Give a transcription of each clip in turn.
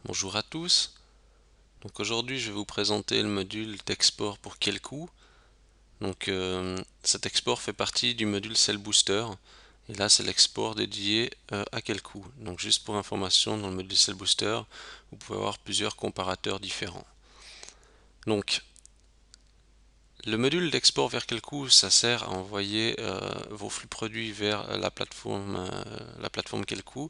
Bonjour à tous. Donc aujourd'hui je vais vous présenter le module d'export pour Quelcou. Donc cet export fait partie du module Cell Booster et là c'est l'export dédié à Quelcou. Donc juste pour information, dans le module Cell Booster vous pouvez avoir plusieurs comparateurs différents. Donc le module d'export vers Quelcou, ça sert à envoyer vos flux produits vers la plateforme Quelcou.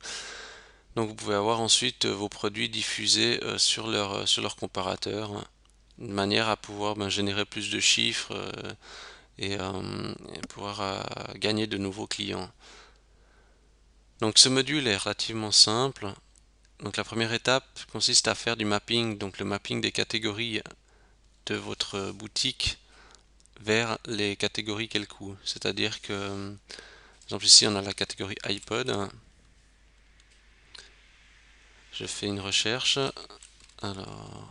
Donc vous pouvez avoir ensuite vos produits diffusés sur leur comparateur, de manière à pouvoir générer plus de chiffres et pouvoir gagner de nouveaux clients. Donc ce module est relativement simple. Donc la première étape consiste à faire du mapping, donc le mapping des catégories de votre boutique vers les catégories Quelcou. C'est-à-dire que, par exemple ici on a la catégorie iPod. Je fais une recherche. Alors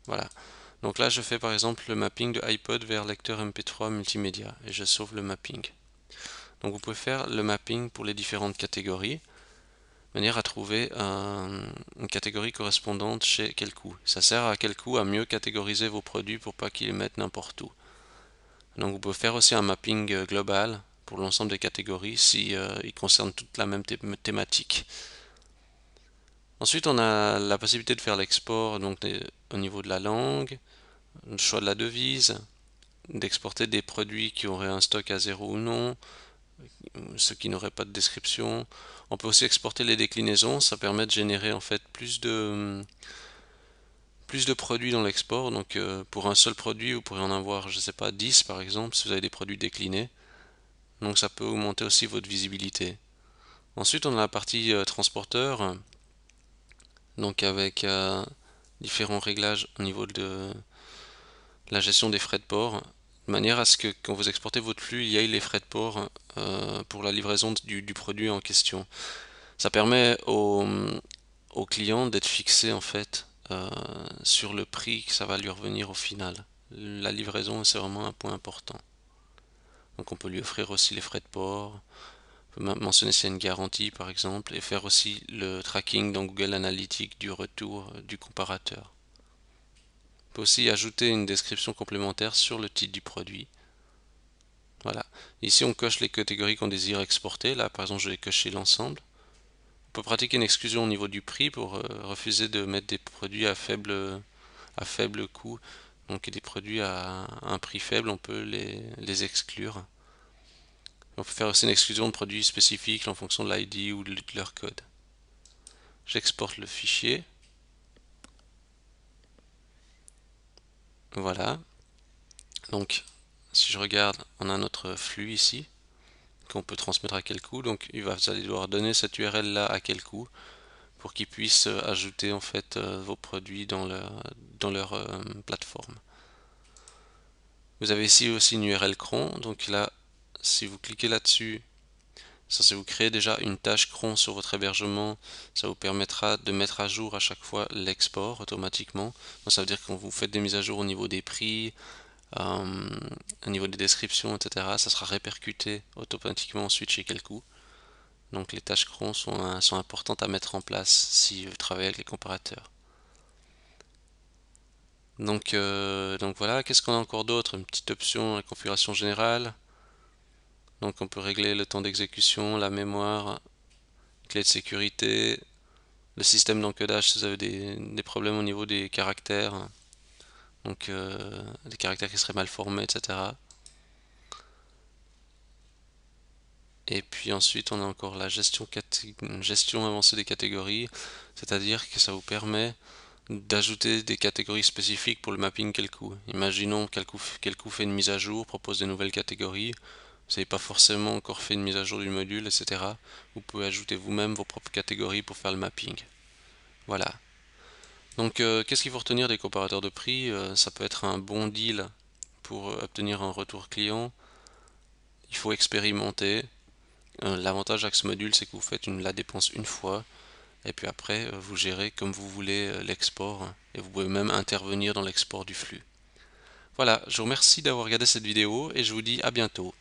voilà. Donc là, je fais par exemple le mapping de iPod vers lecteur MP3 multimédia et je sauve le mapping. Donc vous pouvez faire le mapping pour les différentes catégories, de manière à trouver une catégorie correspondante chez Quelcou. Ça sert à Quelcou à mieux catégoriser vos produits pour pas qu'ils les mettent n'importe où. Donc vous pouvez faire aussi un mapping global pour l'ensemble des catégories si ils concernent toute la même thématique. Ensuite, on a la possibilité de faire l'export donc au niveau de la langue, le choix de la devise, d'exporter des produits qui auraient un stock à zéro ou non, ceux qui n'auraient pas de description. On peut aussi exporter les déclinaisons, ça permet de générer en fait plus de produits dans l'export. Donc pour un seul produit, vous pourrez en avoir, je sais pas, 10 par exemple, si vous avez des produits déclinés. Donc ça peut augmenter aussi votre visibilité. Ensuite, on a la partie transporteur, donc avec différents réglages au niveau de la gestion des frais de port, de manière à ce que quand vous exportez votre flux, il y ait les frais de port pour la livraison du produit en question. Ça permet au client d'être fixé en fait sur le prix que ça va lui revenir au final. La livraison, c'est vraiment un point important. Donc on peut lui offrir aussi les frais de port, on peut mentionner s'il y a une garantie par exemple, et faire aussi le tracking dans Google Analytics du retour du comparateur. On peut aussi ajouter une description complémentaire sur le titre du produit. Voilà. Ici, on coche les catégories qu'on désire exporter. Là, par exemple, je vais cocher l'ensemble. On peut pratiquer une exclusion au niveau du prix pour refuser de mettre des produits à faible coût. Donc, des produits à un prix faible, on peut les exclure. On peut faire aussi une exclusion de produits spécifiques en fonction de l'ID ou de leur code. J'exporte le fichier. Voilà. Donc, si je regarde, on a notre flux ici qu'on peut transmettre à Quelcou. Donc, vous allez devoir donner cette URL là à Quelcou pour qu'ils puissent ajouter en fait vos produits dans leur plateforme. Vous avez ici aussi une URL cron, donc là, si vous cliquez là-dessus, ça vous crée déjà une tâche cron sur votre hébergement. Ça vous permettra de mettre à jour à chaque fois l'export automatiquement. Donc ça veut dire que quand vous faites des mises à jour au niveau des prix, au niveau des descriptions, etc., ça sera répercuté automatiquement ensuite chez Quelcou. Donc les tâches cron sont importantes à mettre en place si vous travaillez avec les comparateurs. Donc voilà, qu'est-ce qu'on a encore d'autre? Une petite option, la configuration générale. Donc on peut régler le temps d'exécution, la mémoire, clé de sécurité, le système d'encodage si vous avez des problèmes au niveau des caractères, donc des caractères qui seraient mal formés, etc. Et puis ensuite on a encore la gestion avancée des catégories, c'est-à-dire que ça vous permet d'ajouter des catégories spécifiques pour le mapping Quelcou. Imaginons Quelcou fait une mise à jour, propose des nouvelles catégories, vous n'avez pas forcément encore fait une mise à jour du module, etc. Vous pouvez ajouter vous-même vos propres catégories pour faire le mapping. Voilà. Donc qu'est-ce qu'il faut retenir des comparateurs de prix? Ça peut être un bon deal pour obtenir un retour client. Il faut expérimenter. L'avantage avec ce module, c'est que vous faites la dépense une fois et puis après vous gérez comme vous voulez l'export et vous pouvez même intervenir dans l'export du flux. Voilà, je vous remercie d'avoir regardé cette vidéo et je vous dis à bientôt.